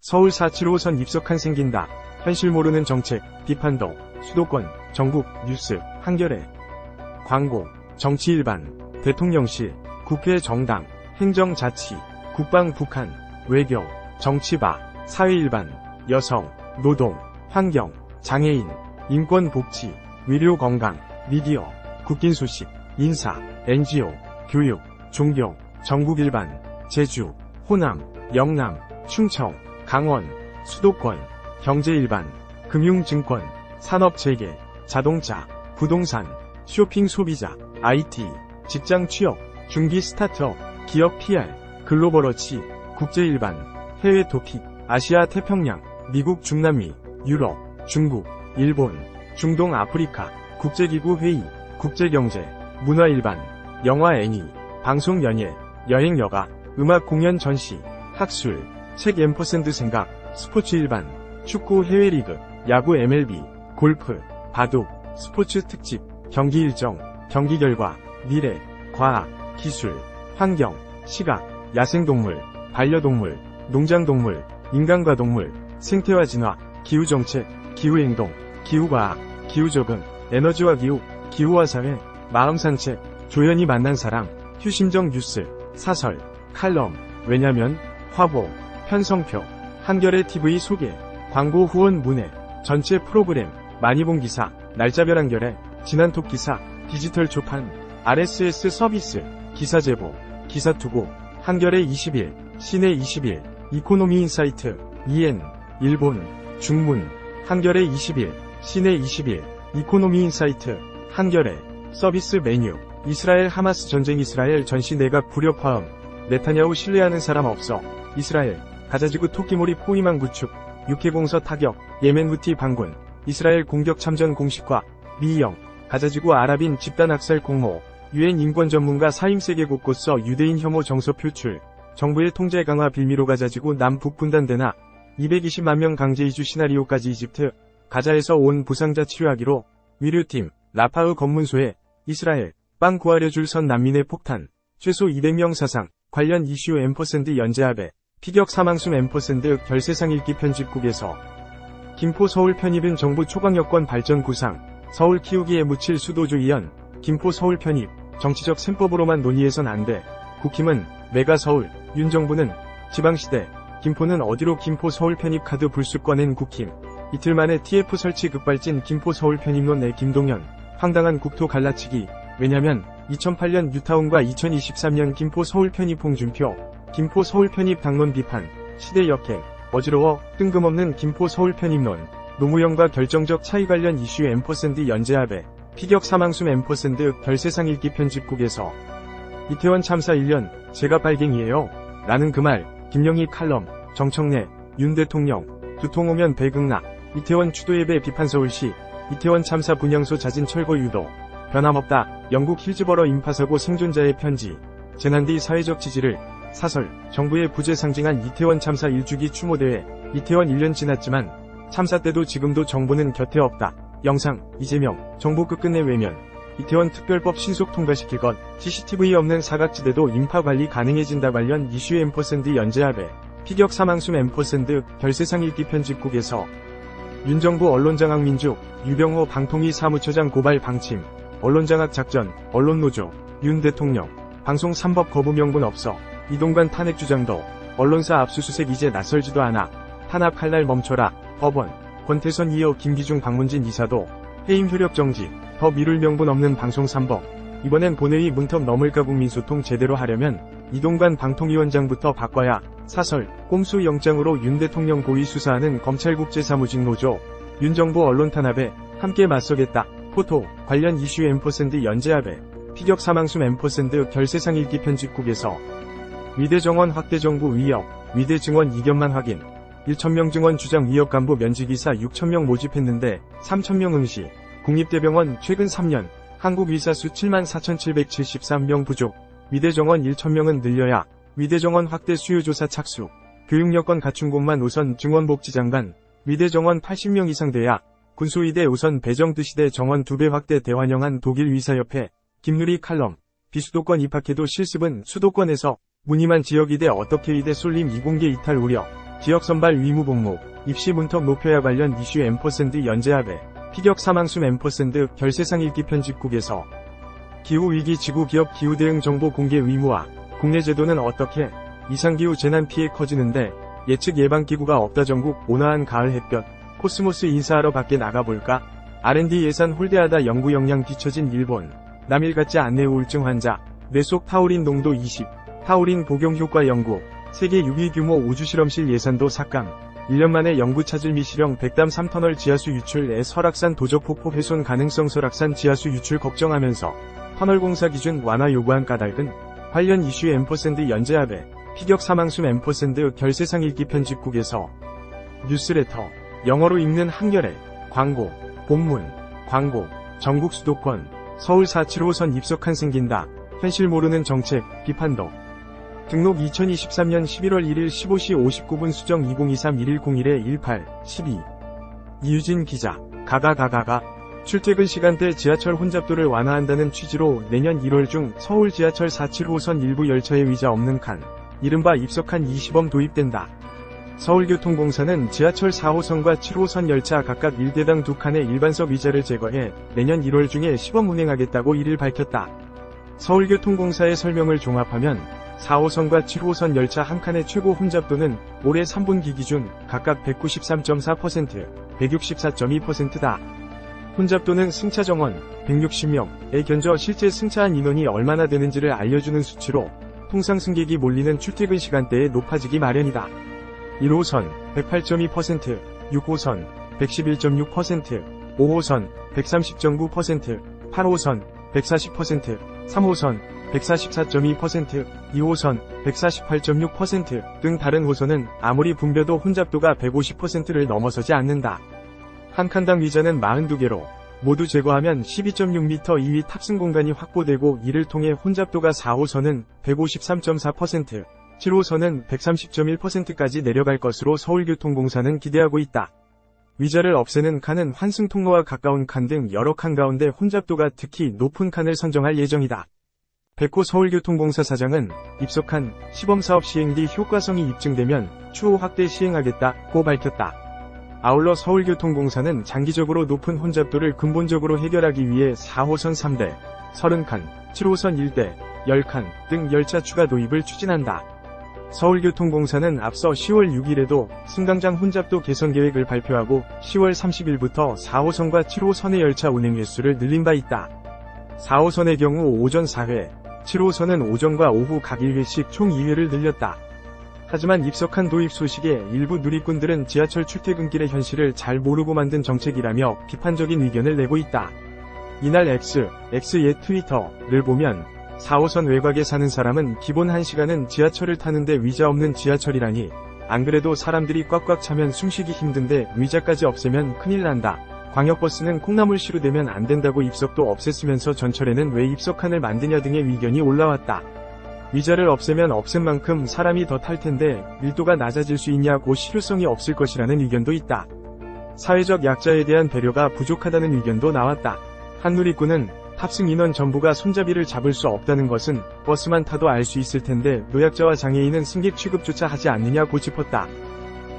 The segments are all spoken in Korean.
서울 475선 입석한 생긴다. 현실 모르는 정책, 비판도. 수도권, 전국, 뉴스, 한겨레. 광고, 정치 일반, 대통령실, 국회 정당, 행정자치, 국방 북한, 외교, 정치바, 사회 일반, 여성, 노동, 환경, 장애인, 인권 복지, 의료 건강, 미디어, 국긴 소식, 인사, NGO, 교육, 종교, 전국 일반, 제주, 호남, 영남, 충청, 강원, 수도권, 경제 일반, 금융증권, 산업재계, 자동차, 부동산, 쇼핑 소비자, IT, 직장 취업, 중기 스타트업, 기업 PR, 글로벌어치, 국제 일반, 해외 토픽, 아시아 태평양, 미국 중남미, 유럽, 중국, 일본, 중동 아프리카, 국제기구 회의, 국제경제, 문화 일반, 영화 애니, 방송 연예, 여행 여가, 음악 공연 전시, 학술, 책 앰퍼샌드 생각, 스포츠 일반, 축구 해외 리그, 야구 MLB, 골프, 바둑, 스포츠 특집, 경기 일정, 경기 결과, 미래, 과학, 기술, 환경, 시각, 야생동물, 반려동물, 농장동물, 인간과 동물, 생태화 진화, 기후정책, 기후행동, 기후과학, 기후적응, 에너지와 기후, 기후와 사회, 마음산책, 조연이 만난 사람, 휴심정 뉴스, 사설, 칼럼, 왜냐면, 화보, 편성표, 한겨레 TV 소개, 광고 후원 문의, 전체 프로그램, 많이 본 기사, 날짜별 한겨레, 지난톡 기사, 디지털 초판, RSS 서비스, 기사 제보, 기사 투고, 한겨레 20일, 시내 20일, 이코노미 인사이트, EN, 일본, 중문, 한겨레 20일, 시내 20일, 이코노미 인사이트, 한겨레, 서비스 메뉴, 이스라엘 하마스 전쟁 이스라엘 전시 내각 불협 화음, 네타냐후 신뢰하는 사람 없어, 이스라엘, 가자지구 토끼몰이 포위망 구축, 육해공서 타격, 예멘 후티 반군, 이스라엘 공격 참전 공식화, 미영, 가자지구 아랍인 집단 학살 공모, 유엔 인권 전문가 사임 세계 곳곳서 유대인 혐오 정서 표출, 정부의 통제 강화 빌미로 가자지구 남북 분단되나, 220만 명 강제 이주 시나리오까지 이집트, 가자에서 온 부상자 치료하기로, 위류팀, 라파의 검문소에, 이스라엘, 빵 구하려 줄 선 난민의 폭탄, 최소 200명 사상, 관련 이슈 앰퍼샌드 연재합에, 피격 사망숨 앰퍼샌드 결세상 읽기 편집국에서, 김포 서울 편입은 정부 초강여권 발전 구상, 서울 키우기에 묻힐 수도주 이연, 김포 서울 편입, 정치적 셈법으로만 논의해선 안 돼. 국힘은, 메가 서울, 윤 정부는, 지방시대, 김포는 어디로 김포 서울 편입 카드 불쑥 꺼낸 국힘. 이틀 만에 TF 설치 급발진 김포 서울 편입론 내 김동연, 황당한 국토 갈라치기. 왜냐면 2008년 뉴타운과 2023년 김포 서울 편입 홍준표, 김포 서울 편입 당론 비판, 시대 역행, 어지러워, 뜬금없는 김포 서울 편입론, 노무현과 결정적 차이 관련 이슈 앰퍼샌드 연재합에, 피격 사망숨 앰퍼샌드 별세상 읽기 편집국에서, 이태원 참사 1년, 제가 빨갱이에요. 라는 그 말, 김영희 칼럼, 정청래, 윤 대통령, 두통 오면 배극락, 이태원 추도 예배 비판 서울시, 이태원 참사 분향소 자진 철거 유도, 변함없다, 영국 힐즈버러 인파사고 생존자의 편지, 재난 뒤 사회적 지지를, 사설, 정부의 부재 상징한 이태원 참사 1주기 추모대회, 이태원 1년 지났지만, 참사 때도 지금도 정부는 곁에 없다. 영상, 이재명, 정부 끝끝내 외면, 이태원 특별법 신속 통과시킬 것, CCTV 없는 사각지대도 인파 관리 가능해진다 관련 이슈 앰퍼샌드 연재합에, 피격 사망숨 앰퍼샌드 별세상 읽기 편집국에서, 윤정부 언론장악 민족, 유병호 방통위 사무처장 고발 방침, 언론장악 작전, 언론노조, 윤 대통령, 방송 3법 거부 명분 없어, 이동관 탄핵 주장도, 언론사 압수수색 이제 낯설지도 않아, 탄압 칼날 멈춰라, 법원, 권태선 이어 김기중 박문진 이사도, 해임 효력 정지, 더 미룰 명분 없는 방송 3법, 이번엔 본회의 문턱 넘을까 국민소통 제대로 하려면, 이동관 방통위원장부터 바꿔야, 사설, 꼼수 영장으로 윤 대통령 고의 수사하는 검찰국제사무직 노조, 윤 정부 언론 탄압에 함께 맞서겠다. 포토, 관련 이슈 앰퍼샌드 연재합에, 피격 사망숨 앰퍼샌드 결세상 읽기 편집국에서, 위대 정원 확대 정부 위협, 위대 증원 이견만 확인, 1,000명 증원 주장 위협 간부 면직이사 6,000명 모집했는데 3,000명 응시, 국립대병원 최근 3년, 한국 의사 수 74,773명 부족, 위대 정원 1,000명은 늘려야, 위대 정원 확대 수요조사 착수, 교육여건 갖춘 곳만 우선 증원복지장관, 위대 정원 80명 이상 돼야, 군수의대 우선 배정 드시대 정원 2배 확대 대환영한 독일 의사협회, 김누리 칼럼, 비수도권 입학해도 실습은 수도권에서, 무늬만 지역의대 어떻게 의대 쏠림 이공계 이탈 우려, 지역선발 위무복무, 입시 문턱 높여야 관련 이슈 연재합의 피격 사망수 결세상 읽기 편집국에서 기후위기 지구기업 기후대응 정보 공개 의무화, 국내 제도는 어떻게 이상기후 재난 피해 커지는데 예측 예방기구가 없다. 전국 온화한 가을 햇볕, 코스모스 인사하러 밖에 나가볼까? R&D 예산 홀대하다 연구 역량 뒤처진 일본, 남일 같지 않네 우울증 환자, 뇌 속 타우린 농도 20, 타우린 복용 효과 연구, 세계 6위 규모 우주실험실 예산도 삭감, 1년 만에 연구 차질 미시령 백담 3터널 지하수 유출에 설악산 도적 폭포 훼손 가능성. 설악산 지하수 유출 걱정하면서 터널 공사 기준 완화 요구한 까닭은 관련 이슈 연재합의 피격 사망수 결세상 읽기 편집국에서 뉴스레터, 영어로 읽는 한겨레, 광고, 본문, 광고, 전국 수도권, 서울 475선 입석한 생긴다, 현실 모르는 정책, 비판도. 등록 2023년 11월 1일 15시 59분 수정 2023-1101-18-12 이유진 기자, 가가가가가 출퇴근 시간대 지하철 혼잡도를 완화한다는 취지로 내년 1월 중 서울 지하철 475선 일부 열차에 의자 없는 칸, 이른바 입석한 20험 도입된다. 서울교통공사는 지하철 4호선과 7호선 열차 각각 1대당 2칸의 일반석 의자를 제거해 내년 1월 중에 시범 운행하겠다고 1일 밝혔다. 서울교통공사의 설명을 종합하면 4호선과 7호선 열차 한 칸의 최고 혼잡도는 올해 3분기 기준 각각 193.4%, 164.2%다. 혼잡도는 승차 정원 160명에 견저 실제 승차한 인원이 얼마나 되는지를 알려주는 수치로 통상 승객이 몰리는 출퇴근 시간대에 높아지기 마련이다. 1호선 108.2%, 6호선 111.6%, 5호선 130.9%, 8호선 140%, 3호선 144.2%, 2호선 148.6% 등 다른 호선은 아무리 붐벼도 혼잡도가 150%를 넘어서지 않는다. 한 칸당 의자는 42개로 모두 제거하면 12.6m 2위 탑승 공간이 확보되고 이를 통해 혼잡도가 4호선은 153.4%, 7호선은 130.1%까지 내려갈 것으로 서울교통공사는 기대하고 있다. 의자를 없애는 칸은 환승 통로와 가까운 칸 등 여러 칸 가운데 혼잡도가 특히 높은 칸을 선정할 예정이다. 백호 서울교통공사 사장은 입석한 시범사업 시행 뒤 효과성이 입증되면 추후 확대 시행하겠다고 밝혔다. 아울러 서울교통공사는 장기적으로 높은 혼잡도를 근본적으로 해결하기 위해 4호선 3대, 30칸, 7호선 1대, 10칸 등 열차 추가 도입을 추진한다. 서울교통공사는 앞서 10월 6일에도 승강장 혼잡도 개선 계획을 발표하고 10월 30일부터 4호선과 7호선의 열차 운행 횟수를 늘린 바 있다. 4호선의 경우 오전 4회, 7호선은 오전과 오후 각 1회씩 총 2회를 늘렸다. 하지만 입석한 도입 소식에 일부 누리꾼들은 지하철 출퇴근길의 현실을 잘 모르고 만든 정책이라며 비판적인 의견을 내고 있다. 이날 X의 트위터를 보면 4호선 외곽에 사는 사람은 기본 1시간은 지하철을 타는데 의자 없는 지하철이라니 안 그래도 사람들이 꽉꽉 차면 숨쉬기 힘든데 의자까지 없애면 큰일 난다. 광역버스는 콩나물시루 되면 안 된다고 입석도 없앴으면서 전철에는 왜 입석칸을 만드냐 등의 의견이 올라왔다. 의자를 없애면 없앤 만큼 사람이 더 탈 텐데 밀도가 낮아질 수 있냐고 실효성이 없을 것이라는 의견도 있다. 사회적 약자에 대한 배려가 부족하다는 의견도 나왔다. 한 누리꾼은 탑승 인원 전부가 손잡이를 잡을 수 없다는 것은 버스만 타도 알 수 있을 텐데 노약자와 장애인은 승객 취급조차 하지 않느냐고 짚었다.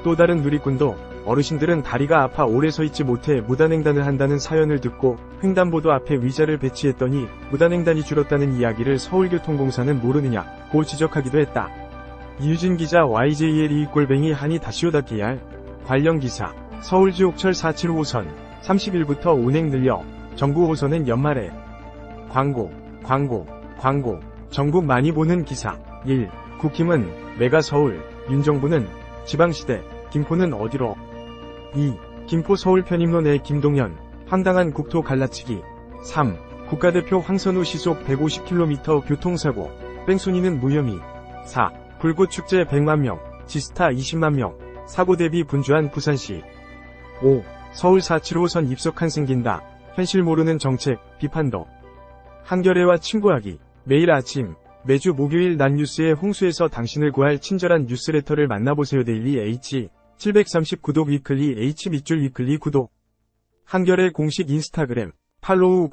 또 다른 누리꾼도 어르신들은 다리가 아파 오래 서 있지 못해 무단횡단을 한다는 사연을 듣고 횡단보도 앞에 의자를 배치했더니 무단횡단이 줄었다는 이야기를 서울교통공사는 모르느냐고 지적하기도 했다. 이유진 기자 YJLE 한이 다시오다 KR 관련 기사 서울지옥철 475호선 30일부터 운행 늘려 정부 호선은 연말에 광고 전국 많이 보는 기사 1. 국힘은 메가서울 윤정부는 지방시대 김포는 어디로 2. 김포 서울 편입로 내 김동연 황당한 국토 갈라치기 3. 국가대표 황선우 시속 150km 교통사고 뺑소니는 무혐의 4. 불꽃축제 100만명 지스타 20만명 사고 대비 분주한 부산시 5. 서울 475선 입석한 생긴다 현실 모르는 정책 비판도 한겨레와 친구하기 매일 아침 매주 목요일 낮 뉴스의 홍수에서 당신을 구할 친절한 뉴스레터를 만나보세요. 데일리 H 730 구독 위클리 H 밑줄 위클리 구독 한겨레 공식 인스타그램 팔로우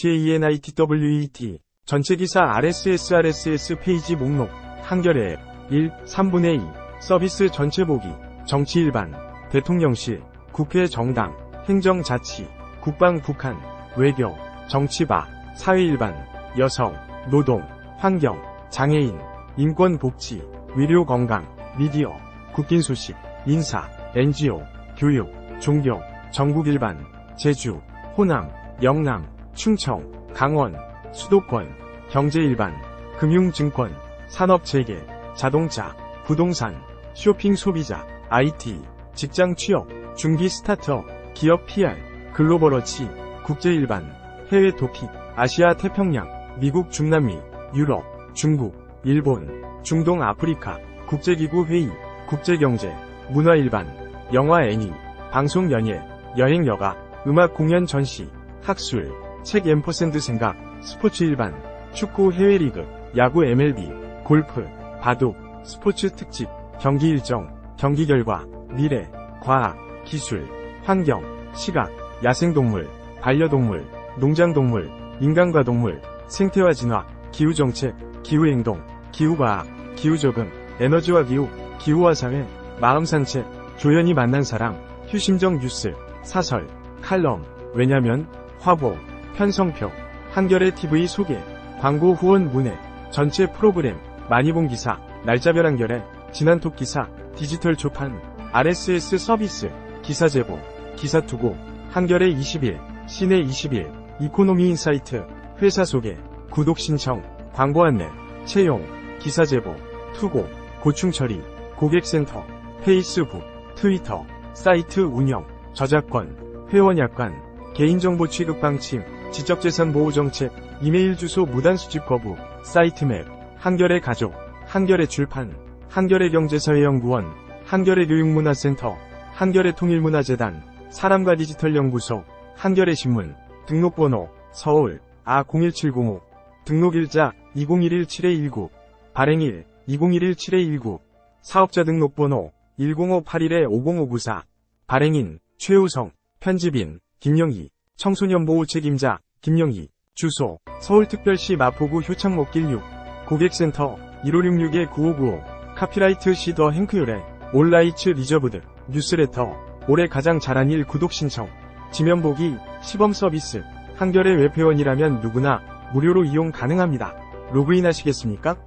HANITWET 전체 기사 RSS 페이지 목록 한겨레 1, 3분의 2 서비스 전체 보기, 정치 일반, 대통령실, 국회 정당, 행정자치, 국방 북한, 외교, 정치바, 사회 일반, 여성, 노동, 환경, 장애인, 인권 복지, 의료 건강, 미디어, 국긴 소식, 인사, NGO, 교육, 종교, 전국 일반, 제주, 호남, 영남, 충청, 강원, 수도권, 경제 일반, 금융증권, 산업재계, 자동차, 부동산, 쇼핑 소비자, IT, 직장 취업, 중기 스타트업, 기업 PR, 글로벌어치, 국제 일반, 해외 토픽, 아시아 태평양, 미국 중남미, 유럽, 중국, 일본, 중동 아프리카, 국제기구 회의, 국제경제, 문화 일반, 영화 애니, 방송 연예, 여행 여가, 음악 공연 전시, 학술, 책 앰퍼샌드 생각, 스포츠 일반, 축구 해외 리그, 야구 MLB, 골프, 바둑, 스포츠 특집, 경기 일정, 경기 결과, 미래, 과학, 기술, 환경, 시각, 야생동물, 반려동물, 농장동물, 인간과 동물, 생태와 진화, 기후정책, 기후행동, 기후과학, 기후적응, 에너지와 기후, 기후와 사회, 마음산책, 조연이 만난 사람, 휴심정 뉴스, 사설, 칼럼, 왜냐면, 화보, 편성표, 한겨레 TV 소개, 광고 후원 문의, 전체 프로그램, 많이 본 기사, 날짜별 한겨레, 지난톡 기사, 디지털 초판, RSS 서비스, 기사 제보, 기사 투고, 한겨레 20일, 시내 20일, 이코노미 인사이트, 회사 소개, 구독 신청, 광고 안내, 채용, 기사 제보, 투고, 고충 처리, 고객센터, 페이스북, 트위터, 사이트 운영, 저작권, 회원 약관, 개인정보 취급 방침, 지적재산 보호 정책, 이메일 주소 무단 수집 거부, 사이트 맵, 한겨레 가족, 한겨레 출판, 한겨레 경제사회연구원, 한겨레 교육문화센터, 한겨레 통일문화재단, 사람과 디지털 연구소, 한겨레 신문, 등록번호, 서울, 아01705, 등록일자, 2011-7219, 발행일, 2011-7219, 사업자 등록번호, 1058-505994, 발행인, 최우성, 편집인, 김영희, 청소년보호 책임자, 김영희, 주소, 서울특별시 마포구 효창목길 6, 고객센터, 1566-9595, 카피라이트 시더 행크요레, 올라이츠 리저브드, 뉴스레터, 올해 가장 잘한 일 구독 신청, 지면보기, 시범 서비스, 한겨레 웹회원이라면 누구나 무료로 이용 가능합니다. 로그인 하시겠습니까?